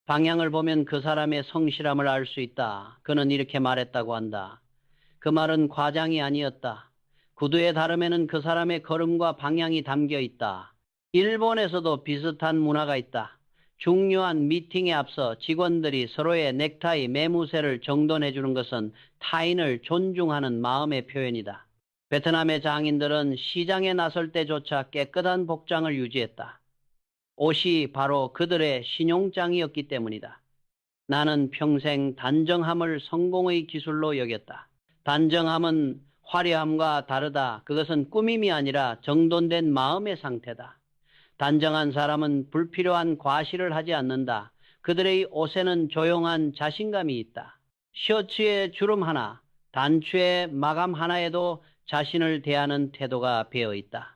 방향을 보면 그 사람의 성실함을 알 수 있다. 그는 이렇게 말했다고 한다. 그 말은 과장이 아니었다. 구두의 다름에는 그 사람의 걸음과 방향이 담겨 있다. 일본에서도 비슷한 문화가 있다. 중요한 미팅에 앞서 직원들이 서로의 넥타이 매무새를 정돈해 주는 것은 타인을 존중하는 마음의 표현이다. 베트남의 장인들은 시장에 나설 때조차 깨끗한 복장을 유지했다. 옷이 바로 그들의 신용장이었기 때문이다. 나는 평생 단정함을 성공의 기술로 여겼다. 단정함은 화려함과 다르다. 그것은 꾸밈이 아니라 정돈된 마음의 상태다. 단정한 사람은 불필요한 과시를 하지 않는다. 그들의 옷에는 조용한 자신감이 있다. 셔츠에 주름 하나, 단추에 마감 하나에도 자신을 대하는 태도가 배어 있다.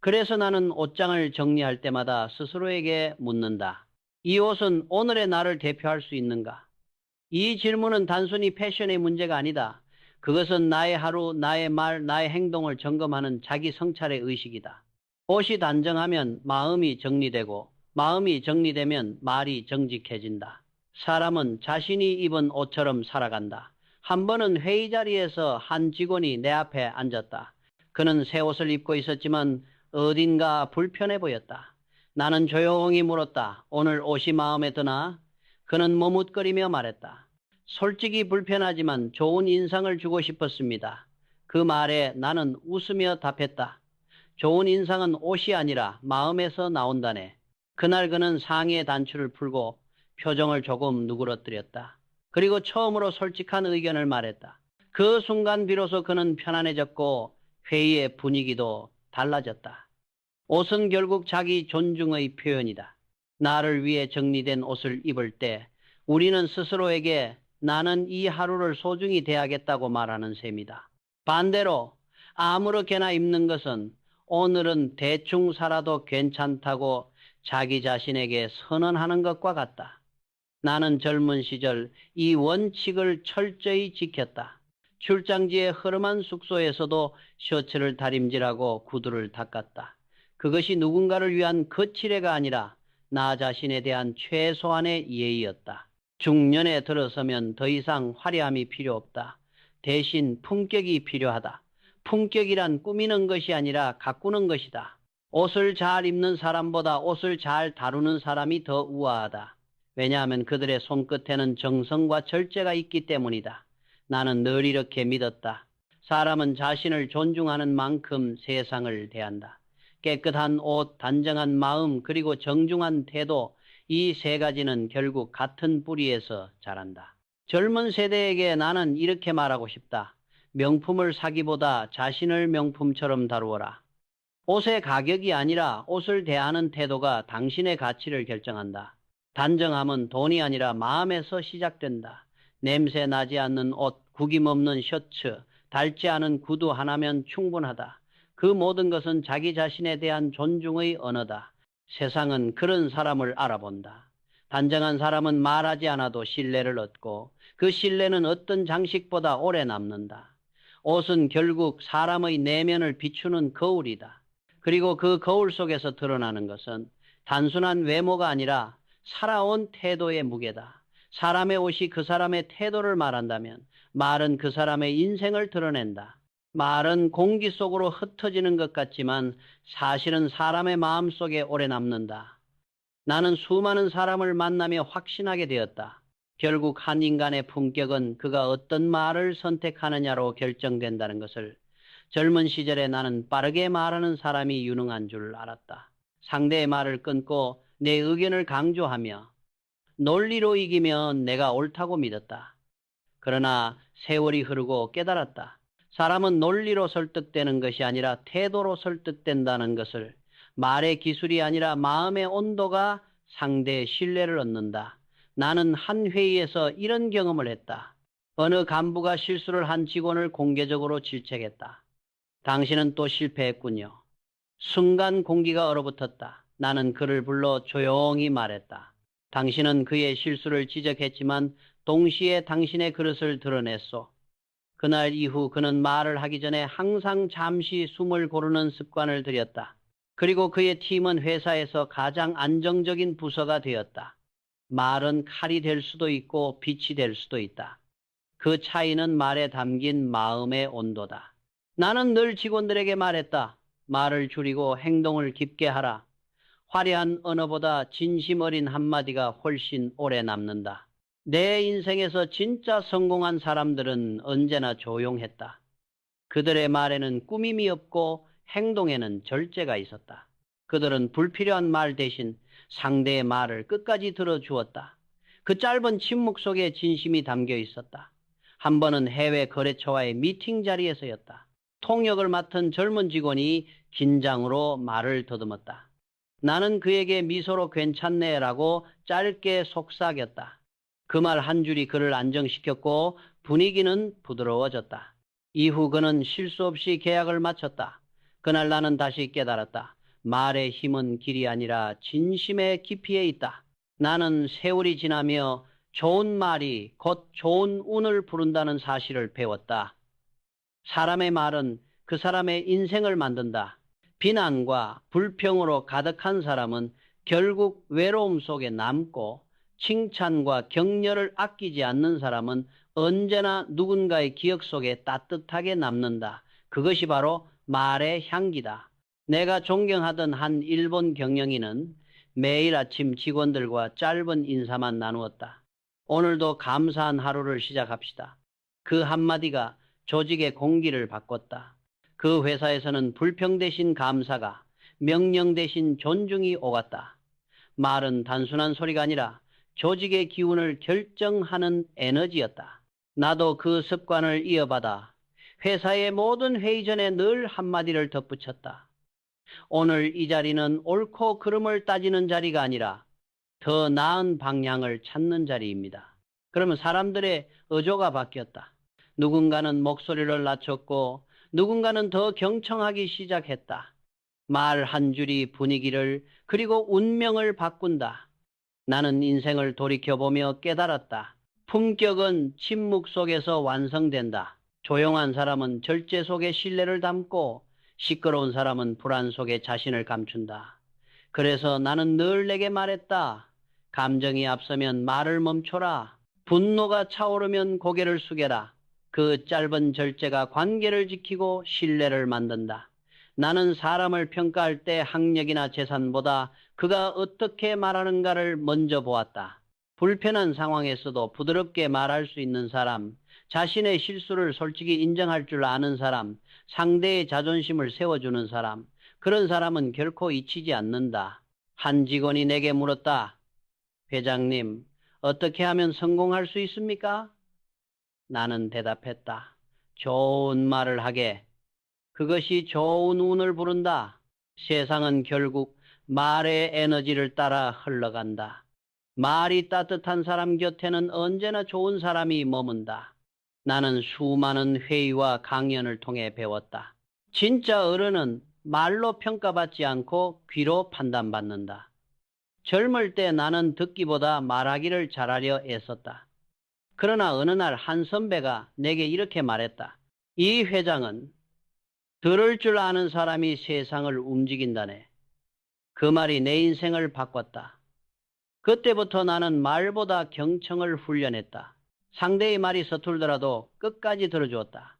그래서 나는 옷장을 정리할 때마다 스스로에게 묻는다. 이 옷은 오늘의 나를 대표할 수 있는가? 이 질문은 단순히 패션의 문제가 아니다. 그것은 나의 하루, 나의 말, 나의 행동을 점검하는 자기 성찰의 의식이다. 옷이 단정하면 마음이 정리되고 마음이 정리되면 말이 정직해진다. 사람은 자신이 입은 옷처럼 살아간다. 한 번은 회의 자리에서 한 직원이 내 앞에 앉았다. 그는 새 옷을 입고 있었지만 어딘가 불편해 보였다. 나는 조용히 물었다. 오늘 옷이 마음에 드나? 그는 머뭇거리며 말했다. 솔직히 불편하지만 좋은 인상을 주고 싶었습니다. 그 말에 나는 웃으며 답했다. 좋은 인상은 옷이 아니라 마음에서 나온다네. 그날 그는 상의의 단추를 풀고 표정을 조금 누그러뜨렸다. 그리고 처음으로 솔직한 의견을 말했다. 그 순간 비로소 그는 편안해졌고 회의의 분위기도 달라졌다. 옷은 결국 자기 존중의 표현이다. 나를 위해 정리된 옷을 입을 때 우리는 스스로에게 나는 이 하루를 소중히 대하겠다고 말하는 셈이다. 반대로 아무렇게나 입는 것은 오늘은 대충 살아도 괜찮다고 자기 자신에게 선언하는 것과 같다. 나는 젊은 시절 이 원칙을 철저히 지켰다. 출장지의 흐름한 숙소에서도 셔츠를 다림질하고 구두를 닦았다. 그것이 누군가를 위한 거칠애가 아니라 나 자신에 대한 최소한의 예의였다. 중년에 들어서면 더 이상 화려함이 필요 없다. 대신 품격이 필요하다. 품격이란 꾸미는 것이 아니라 가꾸는 것이다. 옷을 잘 입는 사람보다 옷을 잘 다루는 사람이 더 우아하다. 왜냐하면 그들의 손끝에는 정성과 절제가 있기 때문이다. 나는 늘 이렇게 믿었다. 사람은 자신을 존중하는 만큼 세상을 대한다. 깨끗한 옷, 단정한 마음, 그리고 정중한 태도, 이 세 가지는 결국 같은 뿌리에서 자란다. 젊은 세대에게 나는 이렇게 말하고 싶다. 명품을 사기보다 자신을 명품처럼 다루어라. 옷의 가격이 아니라 옷을 대하는 태도가 당신의 가치를 결정한다. 단정함은 돈이 아니라 마음에서 시작된다. 냄새 나지 않는 옷, 구김없는 셔츠, 닳지 않은 구두 하나면 충분하다. 그 모든 것은 자기 자신에 대한 존중의 언어다. 세상은 그런 사람을 알아본다. 단정한 사람은 말하지 않아도 신뢰를 얻고 그 신뢰는 어떤 장식보다 오래 남는다. 옷은 결국 사람의 내면을 비추는 거울이다. 그리고 그 거울 속에서 드러나는 것은 단순한 외모가 아니라 살아온 태도의 무게다. 사람의 옷이 그 사람의 태도를 말한다면 말은 그 사람의 인생을 드러낸다. 말은 공기 속으로 흩어지는 것 같지만 사실은 사람의 마음 속에 오래 남는다. 나는 수많은 사람을 만나며 확신하게 되었다. 결국 한 인간의 품격은 그가 어떤 말을 선택하느냐로 결정된다는 것을. 젊은 시절에 나는 빠르게 말하는 사람이 유능한 줄 알았다. 상대의 말을 끊고 내 의견을 강조하며 논리로 이기면 내가 옳다고 믿었다. 그러나 세월이 흐르고 깨달았다. 사람은 논리로 설득되는 것이 아니라 태도로 설득된다는 것을. 말의 기술이 아니라 마음의 온도가 상대의 신뢰를 얻는다. 나는 한 회의에서 이런 경험을 했다. 어느 간부가 실수를 한 직원을 공개적으로 질책했다. 당신은 또 실패했군요. 순간 공기가 얼어붙었다. 나는 그를 불러 조용히 말했다. 당신은 그의 실수를 지적했지만 동시에 당신의 그릇을 드러냈소. 그날 이후 그는 말을 하기 전에 항상 잠시 숨을 고르는 습관을 들였다. 그리고 그의 팀은 회사에서 가장 안정적인 부서가 되었다. 말은 칼이 될 수도 있고 빛이 될 수도 있다. 그 차이는 말에 담긴 마음의 온도다. 나는 늘 직원들에게 말했다. 말을 줄이고 행동을 깊게 하라. 화려한 언어보다 진심 어린 한마디가 훨씬 오래 남는다. 내 인생에서 진짜 성공한 사람들은 언제나 조용했다. 그들의 말에는 꾸밈이 없고 행동에는 절제가 있었다. 그들은 불필요한 말 대신 상대의 말을 끝까지 들어주었다. 그 짧은 침묵 속에 진심이 담겨 있었다. 한 번은 해외 거래처와의 미팅 자리에서였다. 통역을 맡은 젊은 직원이 긴장으로 말을 더듬었다. 나는 그에게 미소로 괜찮네라고 짧게 속삭였다. 그 말 한 줄이 그를 안정시켰고 분위기는 부드러워졌다. 이후 그는 실수 없이 계약을 마쳤다. 그날 나는 다시 깨달았다. 말의 힘은 길이 아니라 진심의 깊이에 있다. 나는 세월이 지나며 좋은 말이 곧 좋은 운을 부른다는 사실을 배웠다. 사람의 말은 그 사람의 인생을 만든다. 비난과 불평으로 가득한 사람은 결국 외로움 속에 남고 칭찬과 격려를 아끼지 않는 사람은 언제나 누군가의 기억 속에 따뜻하게 남는다. 그것이 바로 말의 향기다. 내가 존경하던 한 일본 경영인은 매일 아침 직원들과 짧은 인사만 나누었다. 오늘도 감사한 하루를 시작합시다. 그 한마디가 조직의 공기를 바꿨다. 그 회사에서는 불평 대신 감사가, 명령 대신 존중이 오갔다. 말은 단순한 소리가 아니라 조직의 기운을 결정하는 에너지였다. 나도 그 습관을 이어받아 회사의 모든 회의 전에 늘 한마디를 덧붙였다. 오늘 이 자리는 옳고 그름을 따지는 자리가 아니라 더 나은 방향을 찾는 자리입니다. 그러면 사람들의 어조가 바뀌었다. 누군가는 목소리를 낮췄고 누군가는 더 경청하기 시작했다. 말 한 줄이 분위기를 그리고 운명을 바꾼다. 나는 인생을 돌이켜보며 깨달았다. 품격은 침묵 속에서 완성된다. 조용한 사람은 절제 속에 신뢰를 담고 시끄러운 사람은 불안 속에 자신을 감춘다. 그래서 나는 늘 내게 말했다. 감정이 앞서면 말을 멈춰라. 분노가 차오르면 고개를 숙여라. 그 짧은 절제가 관계를 지키고 신뢰를 만든다. 나는 사람을 평가할 때 학력이나 재산보다 그가 어떻게 말하는가를 먼저 보았다. 불편한 상황에서도 부드럽게 말할 수 있는 사람, 자신의 실수를 솔직히 인정할 줄 아는 사람, 상대의 자존심을 세워주는 사람, 그런 사람은 결코 잊히지 않는다. 한 직원이 내게 물었다. 회장님, 어떻게 하면 성공할 수 있습니까? 나는 대답했다. 좋은 말을 하게. 그것이 좋은 운을 부른다. 세상은 결국 말의 에너지를 따라 흘러간다. 말이 따뜻한 사람 곁에는 언제나 좋은 사람이 머문다. 나는 수많은 회의와 강연을 통해 배웠다. 진짜 어른은 말로 평가받지 않고 귀로 판단받는다. 젊을 때 나는 듣기보다 말하기를 잘하려 애썼다. 그러나 어느 날 한 선배가 내게 이렇게 말했다. 이 회장은 들을 줄 아는 사람이 세상을 움직인다네. 그 말이 내 인생을 바꿨다. 그때부터 나는 말보다 경청을 훈련했다. 상대의 말이 서툴더라도 끝까지 들어주었다.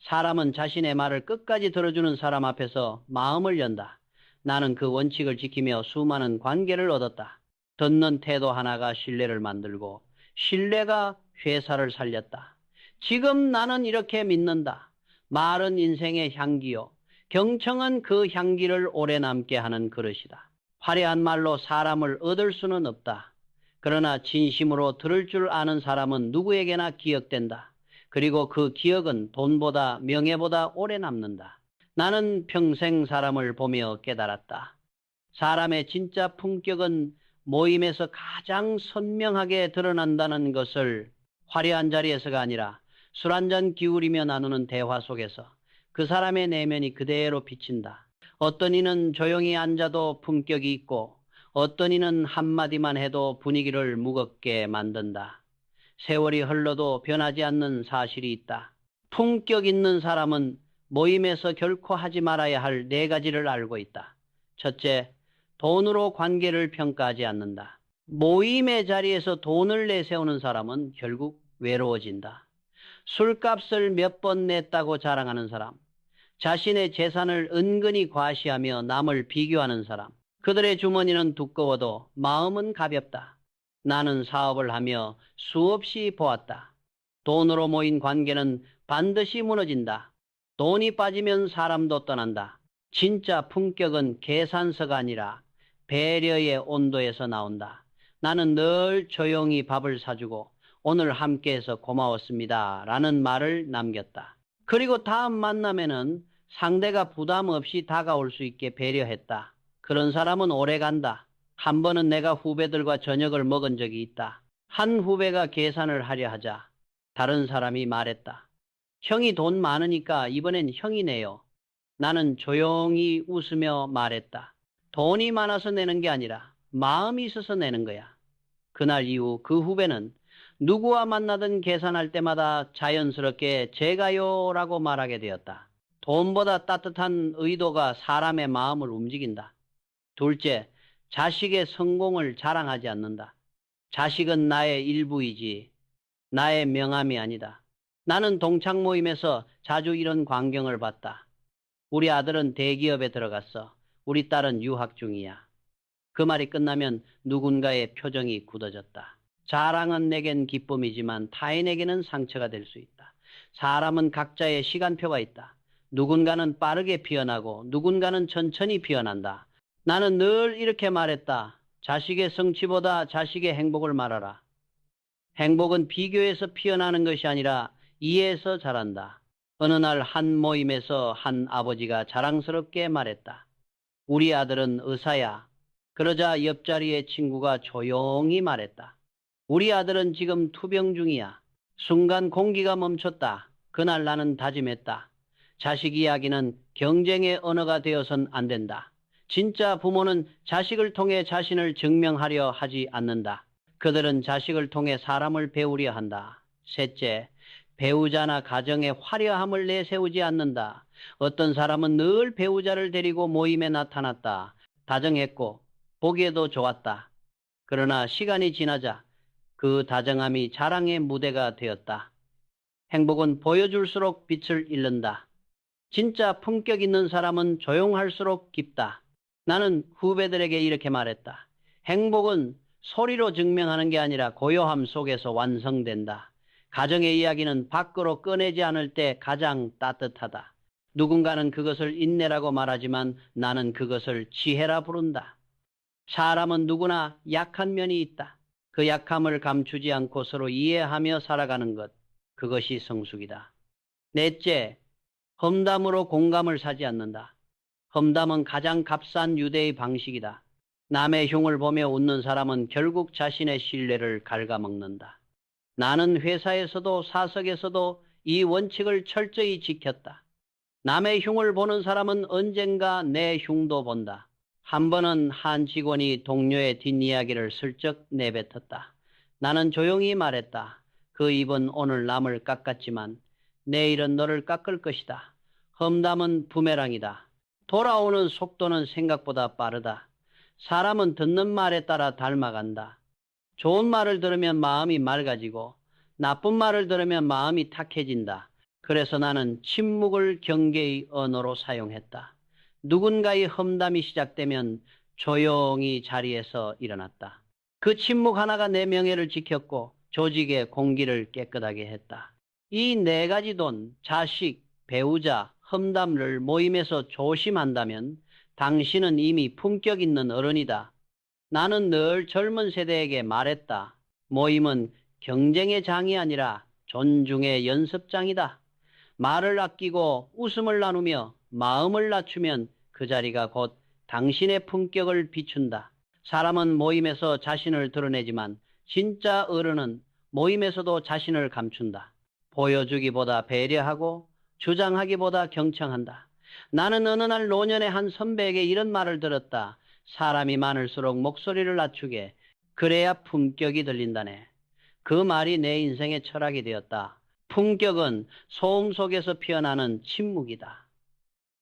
사람은 자신의 말을 끝까지 들어주는 사람 앞에서 마음을 연다. 나는 그 원칙을 지키며 수많은 관계를 얻었다. 듣는 태도 하나가 신뢰를 만들고 신뢰가 회사를 살렸다. 지금 나는 이렇게 믿는다. 말은 인생의 향기요. 경청은 그 향기를 오래 남게 하는 그릇이다. 화려한 말로 사람을 얻을 수는 없다. 그러나 진심으로 들을 줄 아는 사람은 누구에게나 기억된다. 그리고 그 기억은 돈보다 명예보다 오래 남는다. 나는 평생 사람을 보며 깨달았다. 사람의 진짜 품격은 모임에서 가장 선명하게 드러난다는 것을 화려한 자리에서가 아니라 술 한잔 기울이며 나누는 대화 속에서 그 사람의 내면이 그대로 비친다. 어떤 이는 조용히 앉아도 품격이 있고 어떤 이는 한마디만 해도 분위기를 무겁게 만든다. 세월이 흘러도 변하지 않는 사실이 있다. 품격 있는 사람은 모임에서 결코 하지 말아야 할 4가지를 알고 있다. 첫째, 돈으로 관계를 평가하지 않는다. 모임의 자리에서 돈을 내세우는 사람은 결국 외로워진다. 술값을 몇 번 냈다고 자랑하는 사람, 자신의 재산을 은근히 과시하며 남을 비교하는 사람, 그들의 주머니는 두꺼워도 마음은 가볍다. 나는 사업을 하며 수없이 보았다. 돈으로 모인 관계는 반드시 무너진다. 돈이 빠지면 사람도 떠난다. 진짜 품격은 계산서가 아니라 배려의 온도에서 나온다. 나는 늘 조용히 밥을 사주고 오늘 함께해서 고마웠습니다 라는 말을 남겼다. 그리고 다음 만남에는 상대가 부담 없이 다가올 수 있게 배려했다. 그런 사람은 오래 간다. 한 번은 내가 후배들과 저녁을 먹은 적이 있다. 한 후배가 계산을 하려 하자 다른 사람이 말했다. 형이 돈 많으니까 이번엔 형이 내요. 나는 조용히 웃으며 말했다. 돈이 많아서 내는 게 아니라 마음이 있어서 내는 거야. 그날 이후 그 후배는 누구와 만나든 계산할 때마다 자연스럽게 제가요라고 말하게 되었다. 돈보다 따뜻한 의도가 사람의 마음을 움직인다. 둘째, 자식의 성공을 자랑하지 않는다. 자식은 나의 일부이지 나의 명함이 아니다. 나는 동창 모임에서 자주 이런 광경을 봤다. 우리 아들은 대기업에 들어갔어. 우리 딸은 유학 중이야. 그 말이 끝나면 누군가의 표정이 굳어졌다. 자랑은 내겐 기쁨이지만 타인에게는 상처가 될 수 있다. 사람은 각자의 시간표가 있다. 누군가는 빠르게 피어나고 누군가는 천천히 피어난다. 나는 늘 이렇게 말했다. 자식의 성취보다 자식의 행복을 말하라. 행복은 비교에서 피어나는 것이 아니라 이해에서 자란다. 어느 날 한 모임에서 한 아버지가 자랑스럽게 말했다. 우리 아들은 의사야. 그러자 옆자리의 친구가 조용히 말했다. 우리 아들은 지금 투병 중이야. 순간 공기가 멈췄다. 그날 나는 다짐했다. 자식 이야기는 경쟁의 언어가 되어선 안 된다. 진짜 부모는 자식을 통해 자신을 증명하려 하지 않는다. 그들은 자식을 통해 사람을 배우려 한다. 셋째, 배우자나 가정의 화려함을 내세우지 않는다. 어떤 사람은 늘 배우자를 데리고 모임에 나타났다. 다정했고 보기에도 좋았다. 그러나 시간이 지나자 그 다정함이 자랑의 무대가 되었다. 행복은 보여줄수록 빛을 잃는다. 진짜 품격 있는 사람은 조용할수록 깊다. 나는 후배들에게 이렇게 말했다. 행복은 소리로 증명하는 게 아니라 고요함 속에서 완성된다. 가정의 이야기는 밖으로 꺼내지 않을 때 가장 따뜻하다. 누군가는 그것을 인내라고 말하지만 나는 그것을 지혜라 부른다. 사람은 누구나 약한 면이 있다. 그 약함을 감추지 않고 서로 이해하며 살아가는 것, 그것이 성숙이다. 넷째, 험담으로 공감을 사지 않는다. 험담은 가장 값싼 유대의 방식이다. 남의 흉을 보며 웃는 사람은 결국 자신의 신뢰를 갉아먹는다. 나는 회사에서도 사석에서도 이 원칙을 철저히 지켰다. 남의 흉을 보는 사람은 언젠가 내 흉도 본다. 한 번은 한 직원이 동료의 뒷이야기를 슬쩍 내뱉었다. 나는 조용히 말했다. 그 입은 오늘 남을 깎았지만 내일은 너를 깎을 것이다. 험담은 부메랑이다. 돌아오는 속도는 생각보다 빠르다. 사람은 듣는 말에 따라 닮아간다. 좋은 말을 들으면 마음이 맑아지고 나쁜 말을 들으면 마음이 탁해진다. 그래서 나는 침묵을 경계의 언어로 사용했다. 누군가의 험담이 시작되면 조용히 자리에서 일어났다. 그 침묵 하나가 내 명예를 지켰고 조직의 공기를 깨끗하게 했다. 이 네 가지 돈, 자식, 배우자, 험담을 모임에서 조심한다면 당신은 이미 품격 있는 어른이다. 나는 늘 젊은 세대에게 말했다. 모임은 경쟁의 장이 아니라 존중의 연습장이다. 말을 아끼고 웃음을 나누며 마음을 낮추면 그 자리가 곧 당신의 품격을 비춘다. 사람은 모임에서 자신을 드러내지만 진짜 어른은 모임에서도 자신을 감춘다. 보여주기보다 배려하고 주장하기보다 경청한다. 나는 어느 날 노년의 한 선배에게 이런 말을 들었다. 사람이 많을수록 목소리를 낮추게. 그래야 품격이 들린다네. 그 말이 내 인생의 철학이 되었다. 품격은 소음 속에서 피어나는 침묵이다.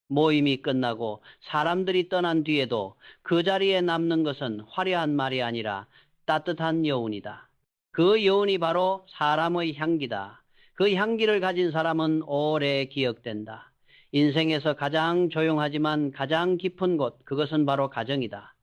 모임이 끝나고 사람들이 떠난 뒤에도 그 자리에 남는 것은 화려한 말이 아니라 따뜻한 여운이다. 그 여운이 바로 사람의 향기다. 그 향기를 가진 사람은 오래 기억된다. 인생에서 가장 조용하지만 가장 깊은 곳, 그것은 바로 가정이다.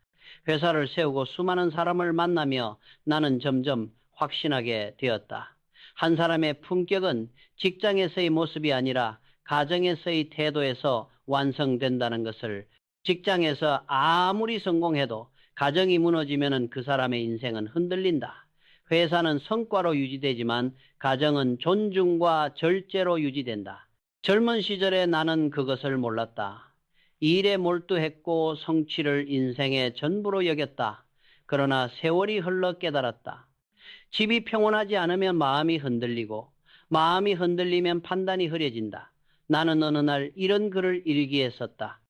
회사를 세우고 수많은 사람을 만나며 나는 점점 확신하게 되었다. 한 사람의 품격은 직장에서의 모습이 아니라 가정에서의 태도에서 완성된다는 것을, 직장에서 아무리 성공해도 가정이 무너지면 그 사람의 인생은 흔들린다. 회사는 성과로 유지되지만 가정은 존중과 절제로 유지된다. 젊은 시절에 나는 그것을 몰랐다. 일에 몰두했고 성취를 인생의 전부로 여겼다. 그러나 세월이 흘러 깨달았다. 집이 평온하지 않으면 마음이 흔들리고, 마음이 흔들리면 판단이 흐려진다. 나는 어느 날 이런 글을 일기에 썼다.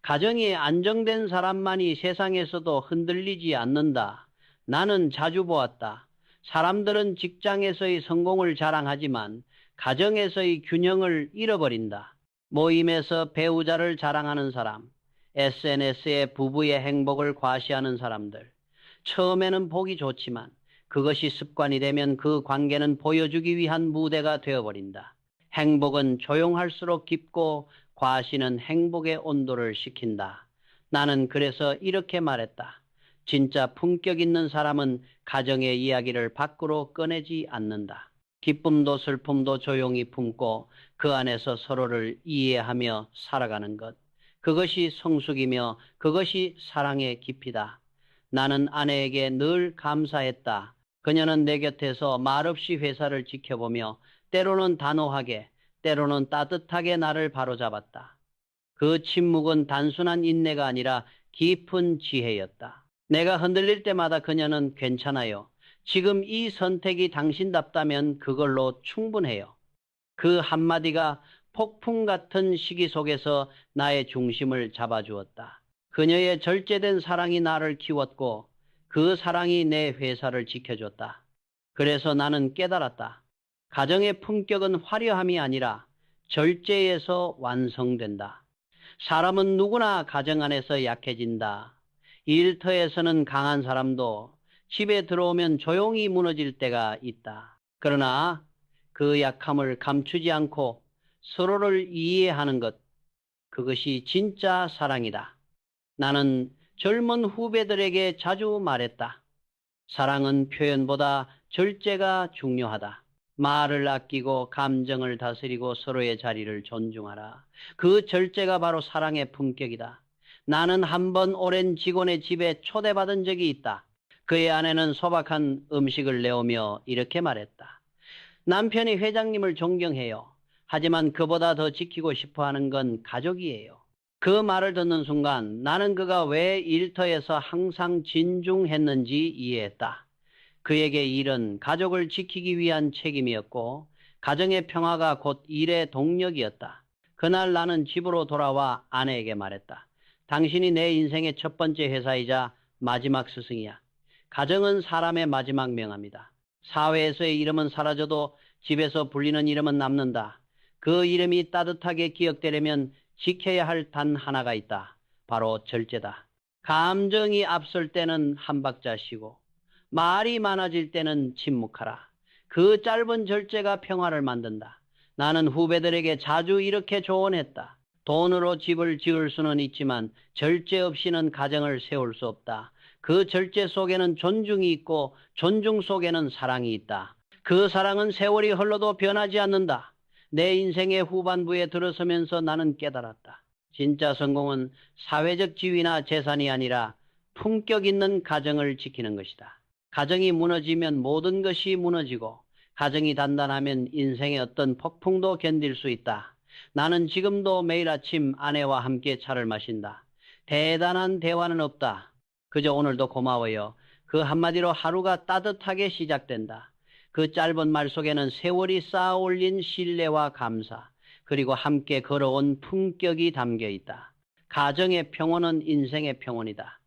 가정이 안정된 사람만이 세상에서도 흔들리지 않는다. 나는 자주 보았다. 사람들은 직장에서의 성공을 자랑하지만 가정에서의 균형을 잃어버린다. 모임에서 배우자를 자랑하는 사람, SNS에 부부의 행복을 과시하는 사람들. 처음에는 보기 좋지만 그것이 습관이 되면 그 관계는 보여주기 위한 무대가 되어버린다. 행복은 조용할수록 깊고 과시는 행복의 온도를 식힌다. 나는 그래서 이렇게 말했다. 진짜 품격 있는 사람은 가정의 이야기를 밖으로 꺼내지 않는다. 기쁨도 슬픔도 조용히 품고 그 안에서 서로를 이해하며 살아가는 것. 그것이 성숙이며 그것이 사랑의 깊이다. 나는 아내에게 늘 감사했다. 그녀는 내 곁에서 말없이 회사를 지켜보며 때로는 단호하게, 때로는 따뜻하게 나를 바로잡았다. 그 침묵은 단순한 인내가 아니라 깊은 지혜였다. 내가 흔들릴 때마다 그녀는 괜찮아요. 지금 이 선택이 당신답다면 그걸로 충분해요. 그 한마디가 폭풍 같은 시기 속에서 나의 중심을 잡아주었다. 그녀의 절제된 사랑이 나를 키웠고 그 사랑이 내 회사를 지켜줬다. 그래서 나는 깨달았다. 가정의 품격은 화려함이 아니라 절제에서 완성된다. 사람은 누구나 가정 안에서 약해진다. 일터에서는 강한 사람도 집에 들어오면 조용히 무너질 때가 있다. 그러나 그 약함을 감추지 않고 서로를 이해하는 것, 그것이 진짜 사랑이다. 나는 젊은 후배들에게 자주 말했다. 사랑은 표현보다 절제가 중요하다. 말을 아끼고 감정을 다스리고 서로의 자리를 존중하라. 그 절제가 바로 사랑의 품격이다. 나는 한 번 오랜 직원의 집에 초대받은 적이 있다. 그의 아내는 소박한 음식을 내오며 이렇게 말했다. 남편이 회장님을 존경해요. 하지만 그보다 더 지키고 싶어하는 건 가족이에요. 그 말을 듣는 순간 나는 그가 왜 일터에서 항상 진중했는지 이해했다. 그에게 일은 가족을 지키기 위한 책임이었고 가정의 평화가 곧 일의 동력이었다. 그날 나는 집으로 돌아와 아내에게 말했다. 당신이 내 인생의 첫 번째 회사이자 마지막 스승이야. 가정은 사람의 마지막 명함이다. 사회에서의 이름은 사라져도 집에서 불리는 이름은 남는다. 그 이름이 따뜻하게 기억되려면 지켜야 할 단 하나가 있다. 바로 절제다. 감정이 앞설 때는 한 박자 쉬고 말이 많아질 때는 침묵하라. 그 짧은 절제가 평화를 만든다. 나는 후배들에게 자주 이렇게 조언했다. 돈으로 집을 지을 수는 있지만 절제 없이는 가정을 세울 수 없다. 그 절제 속에는 존중이 있고 존중 속에는 사랑이 있다. 그 사랑은 세월이 흘러도 변하지 않는다. 내 인생의 후반부에 들어서면서 나는 깨달았다. 진짜 성공은 사회적 지위나 재산이 아니라 품격 있는 가정을 지키는 것이다. 가정이 무너지면 모든 것이 무너지고 가정이 단단하면 인생의 어떤 폭풍도 견딜 수 있다. 나는 지금도 매일 아침 아내와 함께 차를 마신다. 대단한 대화는 없다. 그저 오늘도 고마워요. 그 한마디로 하루가 따뜻하게 시작된다. 그 짧은 말 속에는 세월이 쌓아 올린 신뢰와 감사, 그리고 함께 걸어온 품격이 담겨 있다. 가정의 평온은 인생의 평온이다.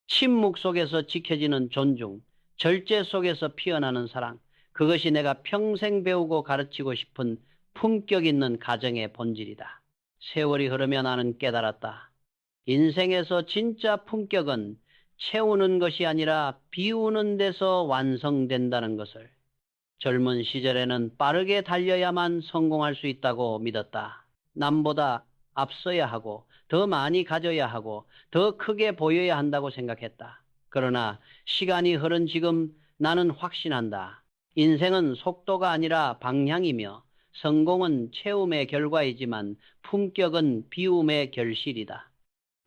침묵 속에서 지켜지는 존중, 절제 속에서 피어나는 사랑, 그것이 내가 평생 배우고 가르치고 싶은 품격 있는 가정의 본질이다. 세월이 흐르며 나는 깨달았다. 인생에서 진짜 품격은 채우는 것이 아니라 비우는 데서 완성된다는 것을. 젊은 시절에는 빠르게 달려야만 성공할 수 있다고 믿었다. 남보다 앞서야 하고 더 많이 가져야 하고 더 크게 보여야 한다고 생각했다. 그러나 시간이 흐른 지금 나는 확신한다. 인생은 속도가 아니라 방향이며 성공은 채움의 결과이지만 품격은 비움의 결실이다.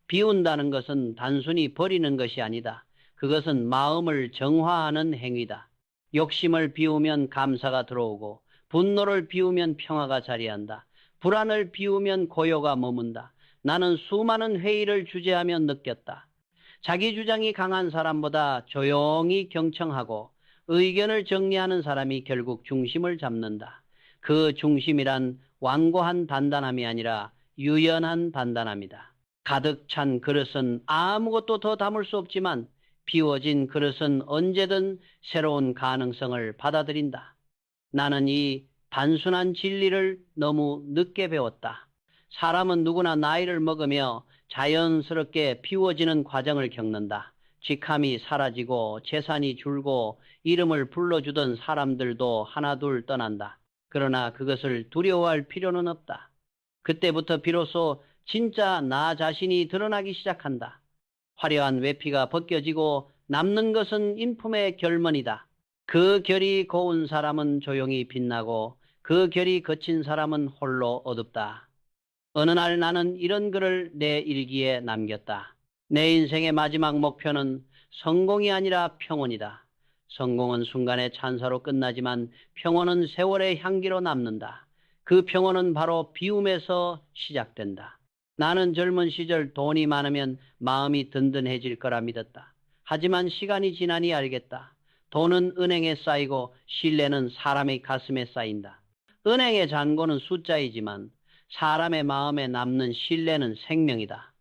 비운다는 것은 단순히 버리는 것이 아니다. 그것은 마음을 정화하는 행위다. 욕심을 비우면 감사가 들어오고 분노를 비우면 평화가 자리한다. 불안을 비우면 고요가 머문다. 나는 수많은 회의를 주재하며 느꼈다. 자기 주장이 강한 사람보다 조용히 경청하고 의견을 정리하는 사람이 결국 중심을 잡는다. 그 중심이란 완고한 단단함이 아니라 유연한 단단함이다. 가득 찬 그릇은 아무것도 더 담을 수 없지만 비워진 그릇은 언제든 새로운 가능성을 받아들인다. 나는 이 단순한 진리를 너무 늦게 배웠다. 사람은 누구나 나이를 먹으며 자연스럽게 비워지는 과정을 겪는다. 직함이 사라지고 재산이 줄고 이름을 불러주던 사람들도 하나둘 떠난다. 그러나 그것을 두려워할 필요는 없다. 그때부터 비로소 진짜 나 자신이 드러나기 시작한다. 화려한 외피가 벗겨지고 남는 것은 인품의 결문이다. 그 결이 고운 사람은 조용히 빛나고 그 결이 거친 사람은 홀로 어둡다. 어느 날 나는 이런 글을 내 일기에 남겼다. 내 인생의 마지막 목표는 성공이 아니라 평온이다. 성공은 순간의 찬사로 끝나지만 평온은 세월의 향기로 남는다. 그 평온은 바로 비움에서 시작된다. 나는 젊은 시절 돈이 많으면 마음이 든든해질 거라 믿었다. 하지만 시간이 지나니 알겠다. 돈은 은행에 쌓이고 신뢰는 사람의 가슴에 쌓인다. 은행의 잔고는 숫자이지만 사람의 마음에 남는 신뢰는 생명이다.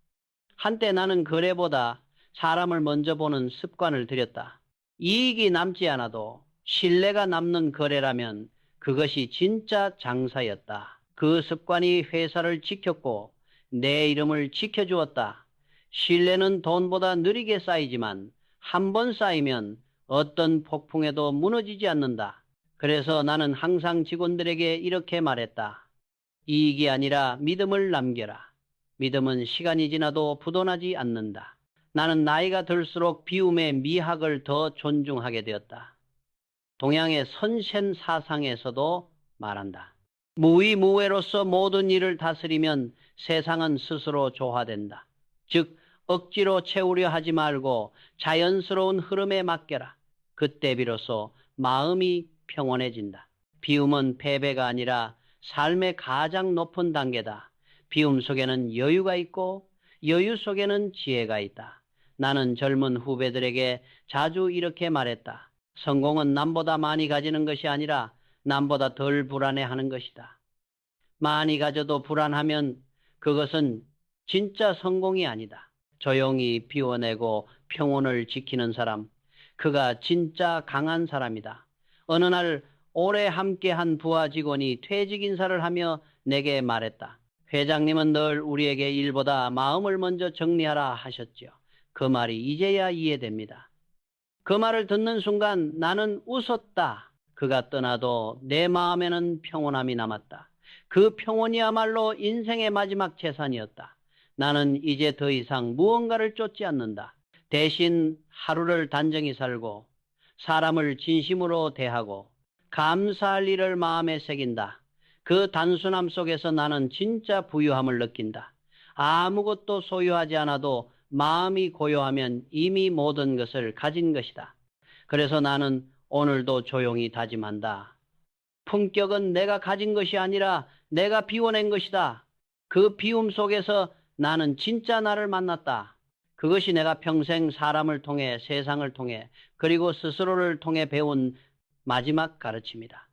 한때 나는 거래보다 사람을 먼저 보는 습관을 들였다. 이익이 남지 않아도 신뢰가 남는 거래라면 그것이 진짜 장사였다. 그 습관이 회사를 지켰고 내 이름을 지켜주었다. 신뢰는 돈보다 느리게 쌓이지만 한 번 쌓이면 어떤 폭풍에도 무너지지 않는다. 그래서 나는 항상 직원들에게 이렇게 말했다. 이익이 아니라 믿음을 남겨라. 믿음은 시간이 지나도 부도나지 않는다. 나는 나이가 들수록 비움의 미학을 더 존중하게 되었다. 동양의 선센 사상에서도 말한다. 무위무해로서 모든 일을 다스리면 세상은 스스로 조화된다. 즉 억지로 채우려 하지 말고 자연스러운 흐름에 맡겨라. 그때 비로소 마음이 평온해진다. 비움은 패배가 아니라 삶의 가장 높은 단계다. 비움 속에는 여유가 있고 여유 속에는 지혜가 있다. 나는 젊은 후배들에게 자주 이렇게 말했다. 성공은 남보다 많이 가지는 것이 아니라 남보다 덜 불안해하는 것이다. 많이 가져도 불안하면 그것은 진짜 성공이 아니다. 조용히 비워내고 평온을 지키는 사람, 그가 진짜 강한 사람이다. 어느 날 오래 함께한 부하 직원이 퇴직 인사를 하며 내게 말했다. 회장님은 늘 우리에게 일보다 마음을 먼저 정리하라 하셨죠. 그 말이 이제야 이해됩니다. 그 말을 듣는 순간 나는 웃었다. 그가 떠나도 내 마음에는 평온함이 남았다. 그 평온이야말로 인생의 마지막 재산이었다. 나는 이제 더 이상 무언가를 쫓지 않는다. 대신 하루를 단정히 살고 사람을 진심으로 대하고 감사할 일을 마음에 새긴다. 그 단순함 속에서 나는 진짜 부유함을 느낀다. 아무것도 소유하지 않아도 마음이 고요하면 이미 모든 것을 가진 것이다. 그래서 나는 오늘도 조용히 다짐한다. 품격은 내가 가진 것이 아니라 내가 비워낸 것이다. 그 비움 속에서 나는 진짜 나를 만났다. 그것이 내가 평생 사람을 통해 세상을 통해 그리고 스스로를 통해 배운 마지막 가르침이다.